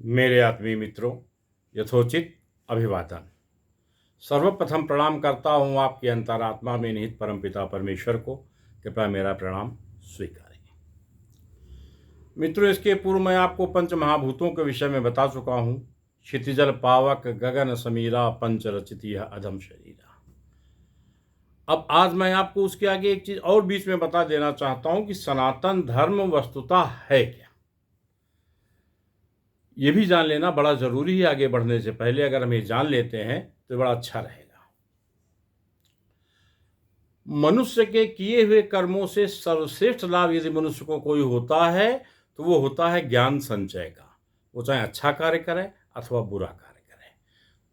मेरे आत्मीय मित्रों, यथोचित अभिवादन। सर्वप्रथम प्रणाम करता हूँ आपकी अंतरात्मा में निहित परमपिता परमेश्वर को। कृपया मेरा प्रणाम स्वीकारें। मित्रों, इसके पूर्व मैं आपको पंच महाभूतों के विषय में बता चुका हूँ। क्षितिजल पावक गगन समीरा पंच रचित यह अधम शरीरा। अब आज मैं आपको उसके आगे एक चीज और बीच में बता देना चाहता हूँ कि सनातन धर्म वस्तुतः है क्या। ये भी जान लेना बड़ा जरूरी है। आगे बढ़ने से पहले अगर हम ये जान लेते हैं तो बड़ा अच्छा रहेगा। मनुष्य के किए हुए कर्मों से सर्वश्रेष्ठ लाभ यदि मनुष्य को कोई होता है तो वो होता है ज्ञान संचय का। वो चाहे अच्छा कार्य करे अथवा बुरा कार्य करे,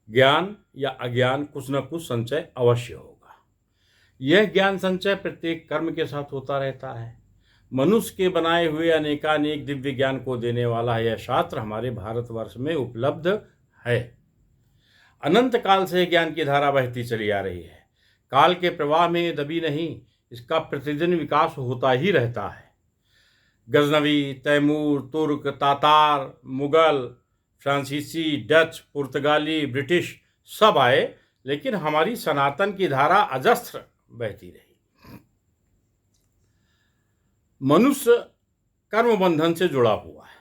ज्ञान या अज्ञान कुछ न कुछ संचय अवश्य होगा। यह ज्ञान संचय प्रत्येक कर्म के साथ होता रहता है। मनुष्य के बनाए हुए अनेकानेक दिव्य ज्ञान को देने वाला यह शास्त्र हमारे भारतवर्ष में उपलब्ध है। अनंत काल से ज्ञान की धारा बहती चली आ रही है। काल के प्रवाह में दबी नहीं, इसका प्रतिदिन विकास होता ही रहता है। गजनवी, तैमूर, तुर्क, तातार, मुगल, फ्रांसीसी, डच, पुर्तगाली, ब्रिटिश सब आए, लेकिन हमारी सनातन की धारा अजस्त्र बहती रही। मनुष्य कर्म बंधन से जुड़ा हुआ है।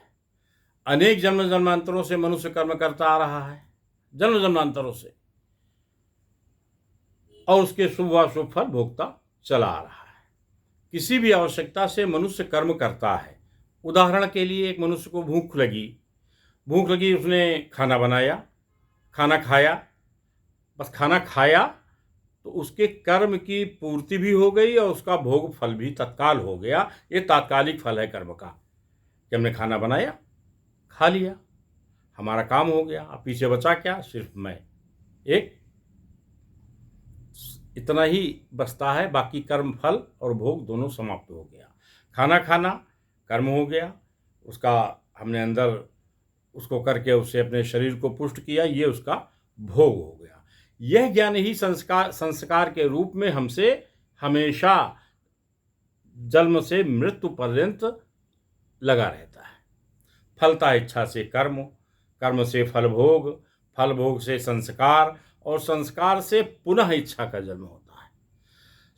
अनेक जन्म जन्मांतरों से मनुष्य कर्म करता आ रहा है, जन्म जन्मांतरों से, और उसके शुभ अशुभ फल भोगता चला आ रहा है। किसी भी आवश्यकता से मनुष्य कर्म करता है। उदाहरण के लिए, एक मनुष्य को भूख लगी, उसने खाना बनाया, खाना खाया, बस खाना खाया तो उसके कर्म की पूर्ति भी हो गई और उसका भोग फल भी तत्काल हो गया। ये तात्कालिक फल है कर्म का कि हमने खाना बनाया, खा लिया, हमारा काम हो गया। अब पीछे बचा क्या? सिर्फ मैं एक, इतना ही बचता है। बाकी कर्म फल और भोग दोनों समाप्त हो गया। खाना खाना कर्म हो गया, उसका हमने अंदर उसको करके उससे अपने शरीर को पुष्ट किया, ये उसका भोग हो गया। यह ज्ञान ही संस्कार के रूप में हमसे हमेशा जन्म से मृत्यु पर्यंत लगा रहता है। फलता इच्छा से कर्म, कर्म से फल भोग से संस्कार, और संस्कार से पुनः इच्छा का जन्म होता है।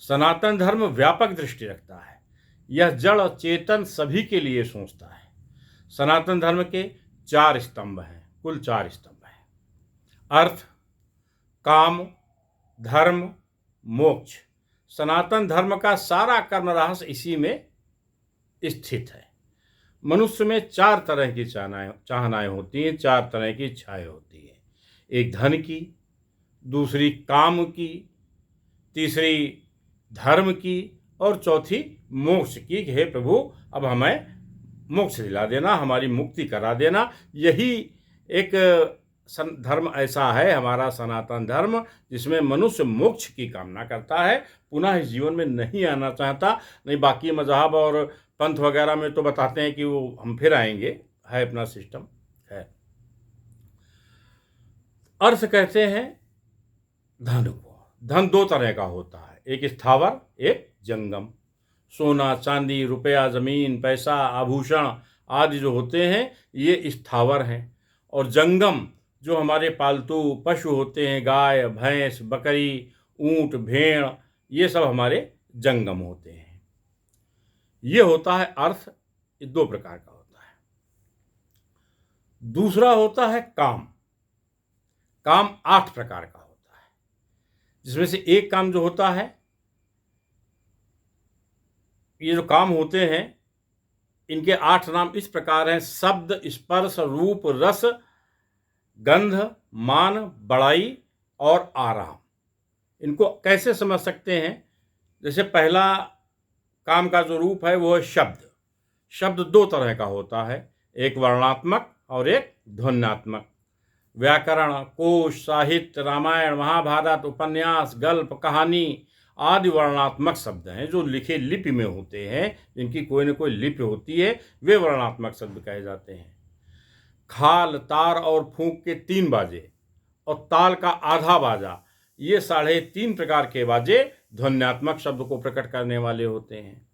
सनातन धर्म व्यापक दृष्टि रखता है। यह जड़ चेतन सभी के लिए सोचता है। सनातन धर्म के 4 स्तंभ हैं, कुल 4 स्तंभ हैं: अर्थ, काम, धर्म, मोक्ष। सनातन धर्म का सारा कर्म रहस्य इसी में स्थित है। मनुष्य में 4 तरह की चाहनाएं होती हैं, 4 तरह की इच्छाएं होती हैं। एक धन की, दूसरी काम की, तीसरी धर्म की, और चौथी मोक्ष की। हे प्रभु, अब हमें मोक्ष दिला देना, हमारी मुक्ति करा देना। यही एक धर्म ऐसा है हमारा सनातन धर्म, जिसमें मनुष्य मोक्ष की कामना करता है, पुनः इस जीवन में नहीं आना चाहता। नहीं, बाकी मजहब और पंथ वगैरह में तो बताते हैं कि वो हम फिर आएंगे, है अपना सिस्टम है। अर्थ कहते हैं धन को। धन 2 तरह का होता है, एक स्थावर, एक जंगम। सोना, चांदी, रुपया, जमीन, पैसा, आभूषण आदि जो होते हैं ये स्थावर हैं। और जंगम जो हमारे पालतू पशु होते हैं, गाय, भैंस, बकरी, ऊंट, भेड़, ये सब हमारे जंगम होते हैं। ये होता है अर्थ। ये 2 प्रकार का होता है। दूसरा होता है काम। काम 8 प्रकार का होता है, जिसमें से एक काम जो होता है, ये जो काम होते हैं इनके 8 नाम इस प्रकार हैं: शब्द, स्पर्श, रूप, रस, गंध, मान, बड़ाई और आराम। इनको कैसे समझ सकते हैं? जैसे पहला काम का जो रूप है वो है शब्द। शब्द 2 तरह का होता है, एक वर्णात्मक और एक ध्वन्यात्मक। व्याकरण, कोश, साहित्य, रामायण, महाभारत, उपन्यास, गल्प, कहानी आदि वर्णात्मक शब्द हैं जो लिखे लिपि में होते हैं, जिनकी कोई न कोई लिपि होती है, वे वर्णात्मक शब्द कहे जाते हैं। खाल, तार और फूंक के 3 बाजे और ताल का आधा बाजा, ये 3.5 प्रकार के बाजे ध्वन्यात्मक शब्द को प्रकट करने वाले होते हैं।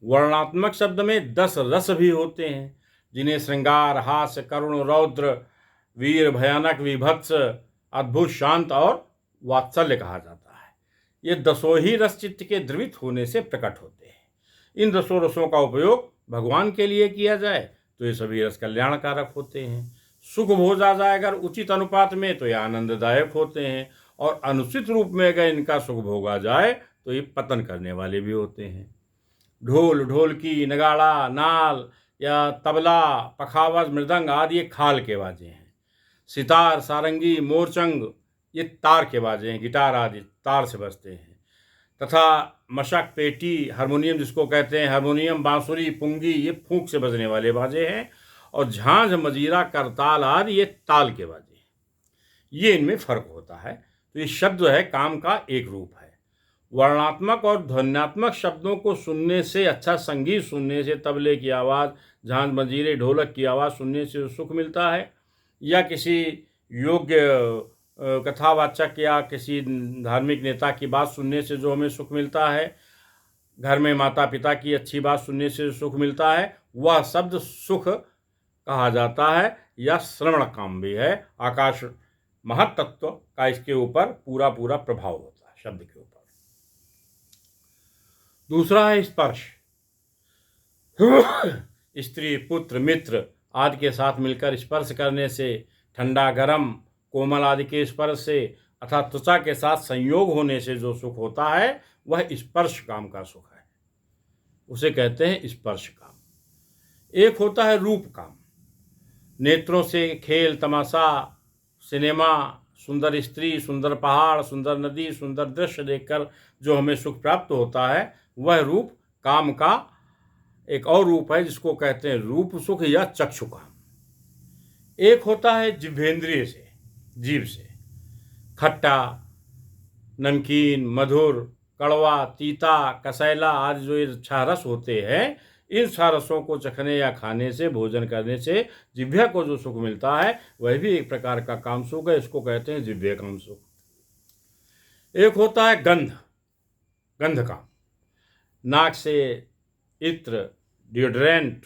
वर्णात्मक शब्द में 10 रस भी होते हैं। जिन्हें श्रृंगार, हास्य, करुण, रौद्र, वीर, भयानक, विभत्स, अद्भुत, शांत और वात्सल्य कहा जाता है। ये दसों ही रस चित्त के द्रवित होने से प्रकट होते हैं। इन दसों रसों का उपयोग भगवान के लिए किया जाए तो ये सभी रस कल्याणकारक होते हैं। सुख भोजा जाए अगर उचित अनुपात में तो ये आनंददायक होते हैं, और अनुचित रूप में अगर इनका सुख भोगा जाए तो ये पतन करने वाले भी होते हैं। ढोल, ढोलकी, नगाड़ा, नाल या तबला, पखावज, मृदंग आदि ये खाल के बाजे हैं। सितार, सारंगी, मोरचंग ये तार के बाजे हैं। गिटार आदि तार से बजते हैं। तथा मशक, पेटी, हारमोनियम जिसको कहते हैं, हारमोनियम, बांसुरी, पुंगी ये फूंक से बजने वाले बाजे हैं। और झांझ, मजीरा, करताल आदि ये ताल के बाजे हैं। ये इनमें फर्क होता है। तो ये शब्द है काम का एक रूप है। वर्णात्मक और ध्वन्यात्मक शब्दों को सुनने से, अच्छा संगीत सुनने से, तबले की आवाज़, झांझ, मंजीरे, ढोलक की आवाज़ सुनने से सुख मिलता है, या किसी योग्य कथावाचक या किसी धार्मिक नेता की बात सुनने से जो हमें सुख मिलता है, घर में माता पिता की अच्छी बात सुनने से सुख मिलता है, वह शब्द सुख कहा जाता है, या श्रवण काम भी है। आकाश महत्त्व का इसके ऊपर पूरा पूरा प्रभाव होता है शब्द के ऊपर। दूसरा है स्पर्श। स्त्री, पुत्र, मित्र आदि के साथ मिलकर स्पर्श करने से, ठंडा, गरम, कोमल आदि के स्पर्श से अर्थात त्वचा के साथ संयोग होने से जो सुख होता है वह स्पर्श काम का सुख है। उसे कहते हैं स्पर्श काम। एक होता है रूप काम। नेत्रों से खेल तमाशा, सिनेमा, सुंदर स्त्री, सुंदर पहाड़, सुंदर नदी, सुंदर दृश्य देखकर जो हमें सुख प्राप्त होता है वह रूप काम का एक और रूप है, जिसको कहते हैं रूप सुख या चक्षु काम। एक होता है जिह्वेंद्रिय से, जीभ से। खट्टा, नमकीन, मधुर, कड़वा, तीता, कसैला आदि जो ये छह रस होते हैं, इन छह रसों को चखने या खाने से, भोजन करने से जिह्वा को जो सुख मिलता है वह भी एक प्रकार का काम सुख है। इसको कहते हैं जिह्वे काम सुख। एक होता है गंध, गंध काम। नाक से इत्र, डिओड्रेंट,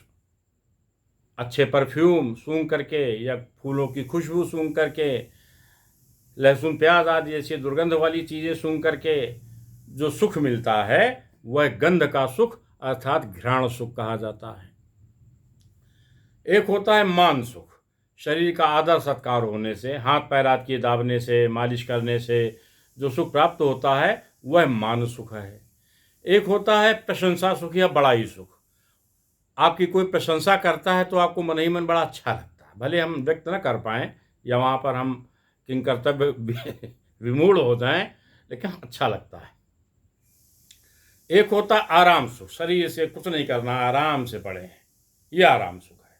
अच्छे परफ्यूम सूंघ करके या फूलों की खुशबू सूंघ करके, लहसुन प्याज आदि जैसी दुर्गंध वाली चीज़ें सूंघ करके जो सुख मिलता है वह गंध का सुख अर्थात घ्राण सुख कहा जाता है। एक होता है मान सुख। शरीर का आदर सत्कार होने से, हाथ पैर आदि के दाबने से, मालिश करने से जो सुख प्राप्त होता है वह मान सुख है। एक होता है प्रशंसा सुख या बड़ाई सुख। आपकी कोई प्रशंसा करता है तो आपको मन ही मन बड़ा अच्छा लगता है, भले हम व्यक्त न कर पाएँ या वहाँ पर हम किंग कर्तव्य विमूढ़ हो जाएं, लेकिन अच्छा लगता है। एक होता आराम सुख। शरीर से कुछ नहीं करना, आराम से पड़े हैं, यह आराम सुख है।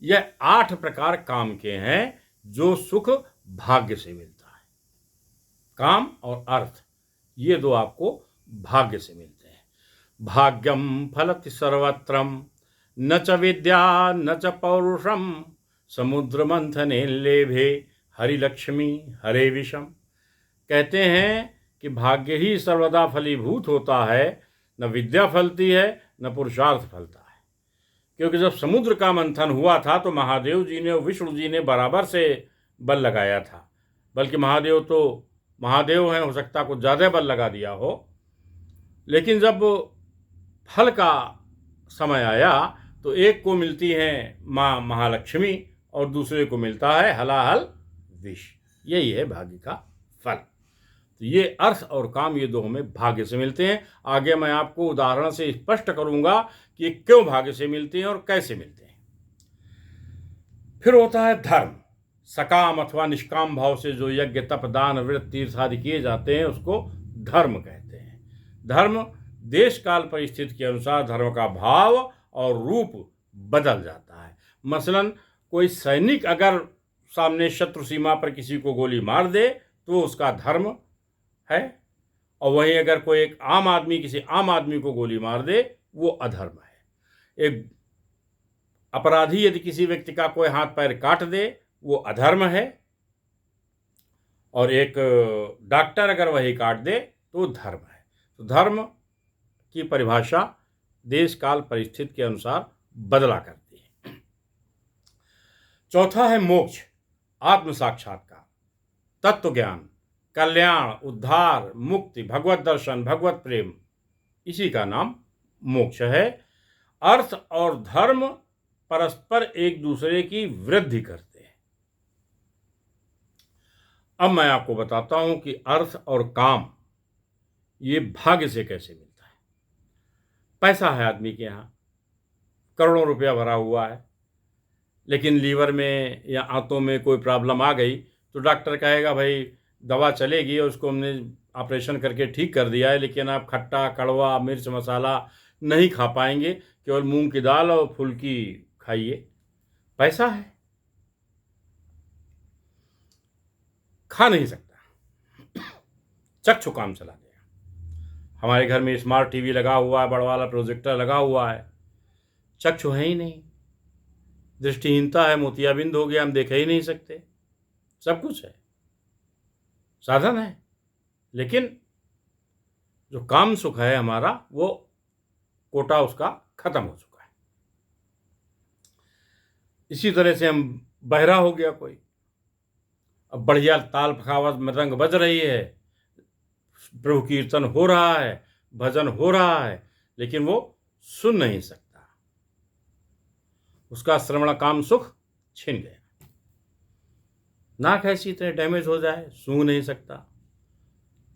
यह 8 प्रकार काम के हैं जो सुख भाग्य से मिलता है। काम और अर्थ ये दो आपको भाग्य से मिलते हैं। भाग्यम फलति सर्वत्रम न च विद्या न च पौरुषम समुद्र मंथने लेभे हरिलक्ष्मी हरे विषम। कहते हैं कि भाग्य ही सर्वदा फलीभूत होता है, न विद्या फलती है न पुरुषार्थ फलता है। क्योंकि जब समुद्र का मंथन हुआ था तो महादेव जी ने और विष्णु जी ने बराबर से बल लगाया था, बल्कि महादेव तो महादेव हैं, हो सकता है कुछ ज़्यादा बल लगा दिया हो। लेकिन जब फल का समय आया तो एक को मिलती है माँ महालक्ष्मी और दूसरे को मिलता है हलाहल विष। यही है भाग्य का फल। तो ये अर्थ और काम ये दो हमें भाग्य से मिलते हैं। आगे मैं आपको उदाहरण से स्पष्ट करूंगा कि क्यों भाग्य से मिलते हैं और कैसे मिलते हैं। फिर होता है धर्म। सकाम अथवा निष्काम भाव से जो यज्ञ, तप, दान, व्रत, तीर्थ आदि किए जाते हैं उसको धर्म कहते हैं। धर्म देश काल परिस्थिति के अनुसार धर्म का भाव और रूप बदल जाता है। मसलन कोई सैनिक अगर सामने शत्रु सीमा पर किसी को गोली मार दे तो उसका धर्म है, और वहीं अगर कोई एक आम आदमी किसी आम आदमी को गोली मार दे वो अधर्म है। एक अपराधी यदि किसी व्यक्ति का कोई हाथ पैर काट दे वो अधर्म है, और एक डॉक्टर अगर वही काट दे तो धर्म है। तो धर्म की परिभाषा देश काल परिस्थिति के अनुसार बदला करती है। चौथा है मोक्ष, आत्म साक्षात्कार, तत्व ज्ञान, कल्याण, उद्धार, मुक्ति, भगवत दर्शन, भगवत प्रेम, इसी का नाम मोक्ष है। अर्थ और धर्म परस्पर एक दूसरे की वृद्धि करते हैं। अब मैं आपको बताता हूं कि अर्थ और काम ये भाग्य से कैसे मिलता है। पैसा है आदमी के यहाँ, करोड़ों रुपया भरा हुआ है, लेकिन लीवर में या आंतों में कोई प्रॉब्लम आ गई तो डॉक्टर कहेगा भाई दवा चलेगी, और उसको हमने ऑपरेशन करके ठीक कर दिया है, लेकिन आप खट्टा, कड़वा, मिर्च, मसाला नहीं खा पाएंगे, केवल मूंग की दाल और फुल्की खाइए। पैसा है, खा नहीं सकता। चक्षु काम चला गया। हमारे घर में स्मार्ट टीवी लगा हुआ है, बड़ा वाला प्रोजेक्टर लगा हुआ है, चक्षु है ही नहीं, दृष्टिहीनता है, मोतियाबिंद हो गया, हम देख ही नहीं सकते। सब कुछ है, साधन है, लेकिन जो काम सुख है हमारा, वो कोटा उसका खत्म हो चुका है। इसी तरह से हम बहरा हो गया कोई, अब बढ़िया ताल पखावत मृदंग बज रही है, प्रभु कीर्तन हो रहा है, भजन हो रहा है, लेकिन वो सुन नहीं सकता, उसका श्रवण काम सुख छिन गया। नाक ऐसी तरह डैमेज हो जाए, सूंघ नहीं सकता।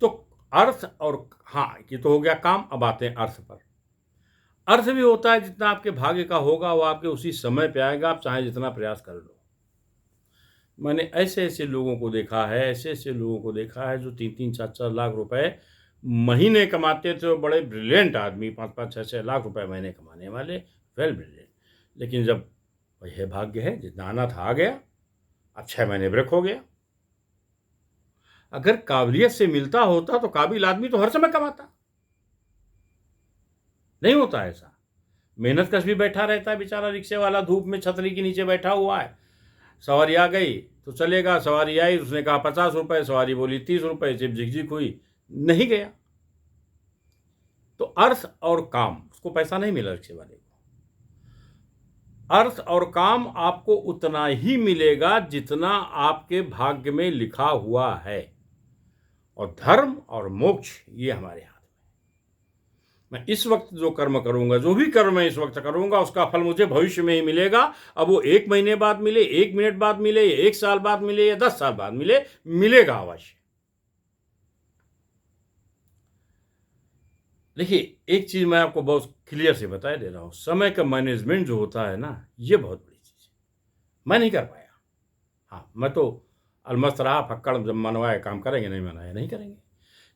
तो अर्थ और, हाँ ये तो हो गया काम। अब आते हैं अर्थ पर। अर्थ भी होता है, जितना आपके भाग्य का होगा वो आपके उसी समय पे आएगा, आप चाहे जितना प्रयास कर लो। मैंने ऐसे ऐसे लोगों को देखा है, ऐसे ऐसे लोगों को देखा है जो 3-3, 4-4 लाख रुपए महीने कमाते थे, बड़े ब्रिलियंट आदमी, 5-5, 6-6 लाख रुपए महीने कमाने वाले, वेल ब्रिलियंट। लेकिन जब यह भाग्य है, जितना आना था आ गया, अब 6 महीने ब्रेक हो गया। अगर काबिलियत से मिलता होता तो काबिल आदमी तो हर समय कमाता, नहीं होता ऐसा। मेहनत कश भी बैठा रहता है बेचारा, रिक्शे वाला धूप में छतरी के नीचे बैठा हुआ है, सवारी आ गई तो चलेगा, सवारी आई उसने कहा 50 रुपए, सवारी बोली 30 रुपए, जब झिकझिक हुई नहीं गया। तो अर्थ और काम, उसको पैसा नहीं मिला रिक्शे वाले को। अर्थ और काम आपको उतना ही मिलेगा जितना आपके भाग्य में लिखा हुआ है, और धर्म और मोक्ष ये हमारे हाथ में। मैं इस वक्त जो कर्म करूंगा, जो भी कर्म मैं इस वक्त करूंगा, उसका फल मुझे भविष्य में ही मिलेगा। अब वो 1 महीने बाद मिले, 1 मिनट बाद मिले, या 1 साल बाद मिले, या 10 साल बाद मिले, मिलेगा अवश्य। देखिए, एक चीज मैं आपको बहुत क्लियर से बता दे रहा हूं, समय का मैनेजमेंट जो होता है ना, ये बहुत बड़ी चीज है। मैं नहीं कर पाया। हाँ, मैं तो अलमस्त रहा, फक्कड़, जब मनवाए काम करेंगे, नहीं मनाया नहीं करेंगे।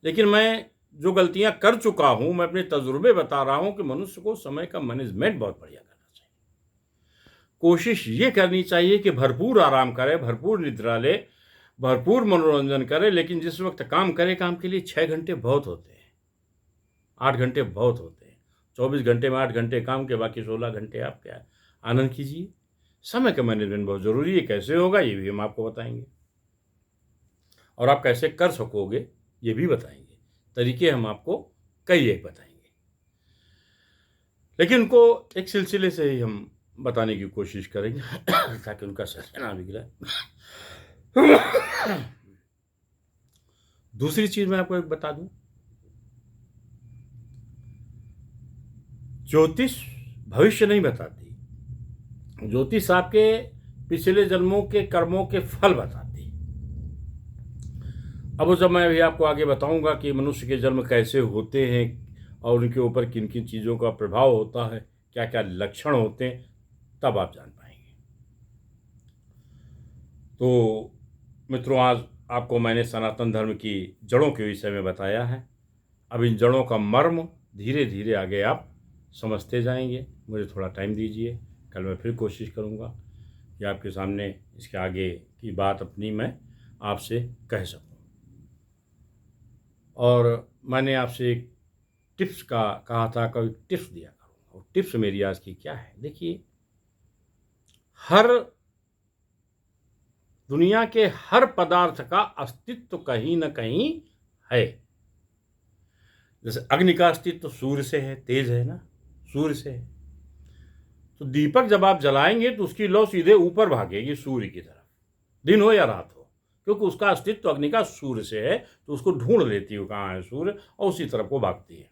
लेकिन मैं जो गलतियां कर चुका हूं, मैं अपने तजुर्बे बता रहा हूं कि मनुष्य को समय का मैनेजमेंट बहुत बढ़िया करना चाहिए। कोशिश ये करनी चाहिए कि भरपूर आराम करे, भरपूर निद्रा ले, भरपूर मनोरंजन करे, लेकिन जिस वक्त काम करे, काम के लिए 6 घंटे बहुत होते हैं, 8 घंटे बहुत होते हैं। 24 घंटे में 8 घंटे काम के, बाकी 16 घंटे आप क्या आनंद कीजिए। समय का मैनेजमेंट बहुत जरूरी है। कैसे होगा ये भी हम आपको बताएंगे, और आप कैसे कर सकोगे ये भी बताएंगे। तरीके हम आपको कई एक बताएंगे, लेकिन उनको एक सिलसिले से ही हम बताने की कोशिश करेंगे ताकि उनका सर ना बिगड़े। दूसरी चीज मैं आपको एक बता दूं, ज्योतिष भविष्य नहीं बताती, ज्योतिष आपके पिछले जन्मों के कर्मों के फल बताती। अब जब मैं भी आपको आगे बताऊंगा कि मनुष्य के जन्म कैसे होते हैं और उनके ऊपर किन किन चीज़ों का प्रभाव होता है, क्या क्या लक्षण होते हैं, तब आप जान पाएंगे। तो मित्रों, आज आपको मैंने सनातन धर्म की जड़ों के विषय में बताया है। अब इन जड़ों का मर्म धीरे धीरे आगे आप समझते जाएंगे। मुझे थोड़ा टाइम दीजिए, कल मैं फिर कोशिश करूंगा कि आपके सामने इसके आगे की बात अपनी मैं आपसे कह सकूं। और मैंने आपसे एक टिप्स का कहा था, कभी टिप्स दिया करूँगा, और टिप्स मेरी आज की क्या है। देखिए, हर दुनिया के हर पदार्थ का अस्तित्व कहीं न कहीं है। जैसे अग्नि का अस्तित्व सूर्य से है, तेज है ना, सूर्य से है। तो दीपक जब आप जलाएंगे तो उसकी लौ सीधे ऊपर भागेगी सूर्य की तरफ, दिन हो या रात हो, क्योंकि उसका अस्तित्व अग्नि का सूर्य से है, तो उसको ढूंढ लेती है कहाँ है सूर्य और उसी तरफ को भागती है।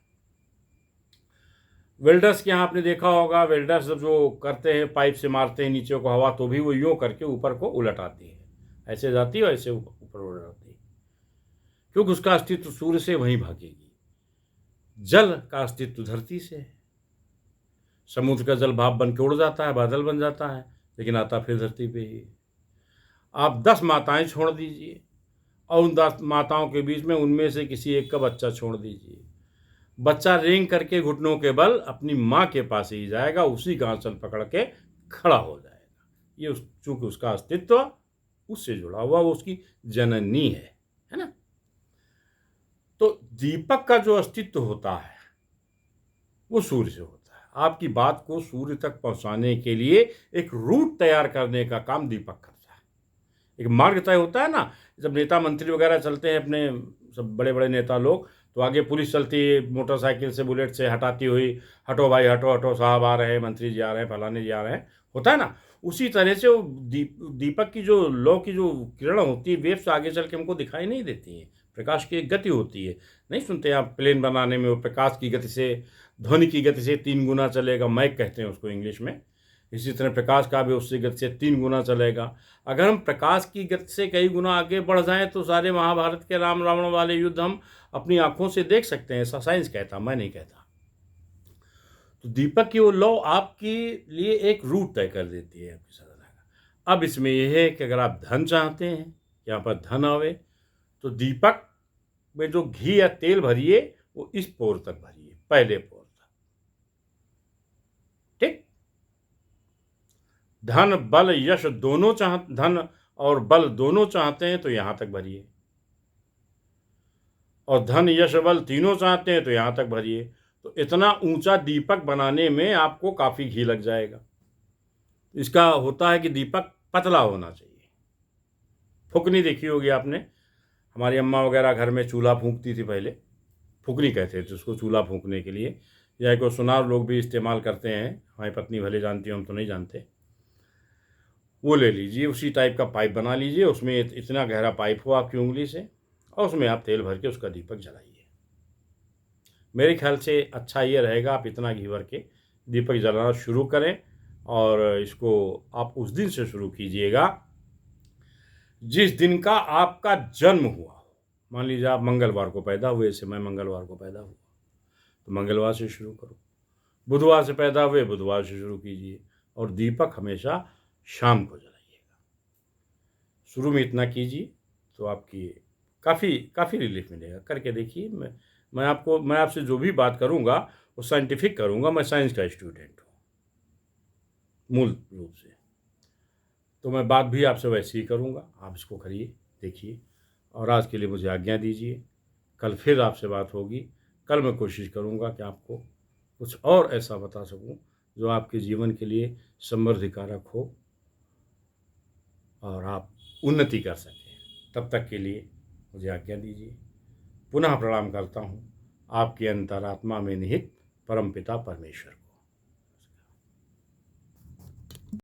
वेल्डर्स के यहाँ आपने देखा होगा, वेल्डर्स जब जो करते हैं पाइप से मारते हैं नीचे को हवा, तो भी वो यूँ करके ऊपर को उलट आती है, ऐसे जाती है और ऐसे ऊपर उलट आती है, क्योंकि उसका अस्तित्व सूर्य से वहीं भागेगी। जल का अस्तित्व धरती से है। समुद्र का जल भाप बन के उड़ जाता है, बादल बन जाता है, लेकिन आता फिर धरती पे ही। आप 10 माताएं छोड़ दीजिए और उन 10 माताओं के बीच में उनमें से किसी एक का बच्चा छोड़ दीजिए, बच्चा रेंग करके घुटनों के बल अपनी माँ के पास ही जाएगा, उसी का आंचल पकड़ के खड़ा हो जाएगा। ये चूंकि उसका अस्तित्व उससे जुड़ा हुआ, वो उसकी जननी है ना। तो दीपक का जो अस्तित्व होता है वो सूर्य से होता है। आपकी बात को सूर्य तक पहुंचाने के लिए एक रूट तैयार करने का काम दीपक करता है। एक मार्ग तय होता है ना, जब नेता मंत्री वगैरह चलते हैं अपने, सब बड़े बड़े नेता लोग, तो आगे पुलिस चलती है मोटरसाइकिल से, बुलेट से हटाती हुई, हटो भाई हटो हटो, साहब आ रहे हैं, मंत्री जी आ रहे हैं, फलाने जी आ रहे हैं, होता है ना। उसी तरह से वो दीपक की जो लौ की जो किरण होती है, वेव्स आगे चल के हमको दिखाई नहीं देती हैं। प्रकाश की एक गति होती है, नहीं सुनते आप प्लेन बनाने में, वो प्रकाश की गति से, ध्वनि की गति से 3 गुना चलेगा, मैक कहते हैं उसको इंग्लिश में। इसी तरह प्रकाश का भी उससे गति से 3 गुना चलेगा। अगर हम प्रकाश की गति से कई गुना आगे बढ़ जाएं तो सारे महाभारत के राम रावण वाले युद्ध हम अपनी आंखों से देख सकते हैं। ऐसा साइंस कहता, मैं नहीं कहता। तो दीपक की वो लौ आपके लिए एक रूट तय कर देती है आपकी साधना का। अब इसमें यह है कि अगर आप धन चाहते हैं, यहाँ पर धन आवे, तो दीपक में जो घी या तेल भरिए वो इस पोर तक भरिए, पहले पोर तक, ठीक। धन बल यश दोनों धन और बल दोनों चाहते हैं तो यहां तक भरिए, और धन यश बल तीनों चाहते हैं तो यहां तक भरिए। तो इतना ऊंचा दीपक बनाने में आपको काफी घी लग जाएगा। इसका होता है कि दीपक पतला होना चाहिए। फुकनी देखी होगी आपने, हमारी अम्मा वगैरह घर में चूल्हा फूंकती थी पहले, फुकनी कहते थे उसको, चूल्हा फूंकने के लिए, या एक सुनार लोग भी इस्तेमाल करते हैं, हमारी पत्नी भले जानती हो, हम तो नहीं जानते। वो ले लीजिए, उसी टाइप का पाइप बना लीजिए, उसमें इतना गहरा पाइप हो आपकी उंगली से, और उसमें आप तेल भर के उसका दीपक जलाइए। मेरे ख्याल से अच्छा ये रहेगा, आप इतना घी भर के दीपक जलाना शुरू करें, और इसको आप उस दिन से शुरू कीजिएगा जिस दिन का आपका जन्म हुआ हो। मान लीजिए आप मंगलवार को पैदा हुए, जैसे मैं मंगलवार को पैदा हुआ, तो मंगलवार से शुरू करो। बुधवार से पैदा हुए, बुधवार से शुरू कीजिए, और दीपक हमेशा शाम को जलाइएगा। शुरू में इतना कीजिए तो आपकी काफ़ी रिलीफ मिलेगा। करके देखिए। मैं आपसे जो भी बात करूंगा वो साइंटिफिक करूंगा। मैं साइंस का स्टूडेंट हूँ मूल रूप से, तो मैं बात भी आपसे वैसे ही करूंगा। आप इसको करिए, देखिए, और आज के लिए मुझे आज्ञा दीजिए। कल फिर आपसे बात होगी। कल मैं कोशिश करूंगा कि आपको कुछ और ऐसा बता सकूं जो आपके जीवन के लिए समृद्धिकारक हो और आप उन्नति कर सकें। तब तक के लिए मुझे आज्ञा दीजिए। पुनः प्रणाम करता हूँ आपकी अंतरात्मा में निहित परमपिता परमेश्वर को।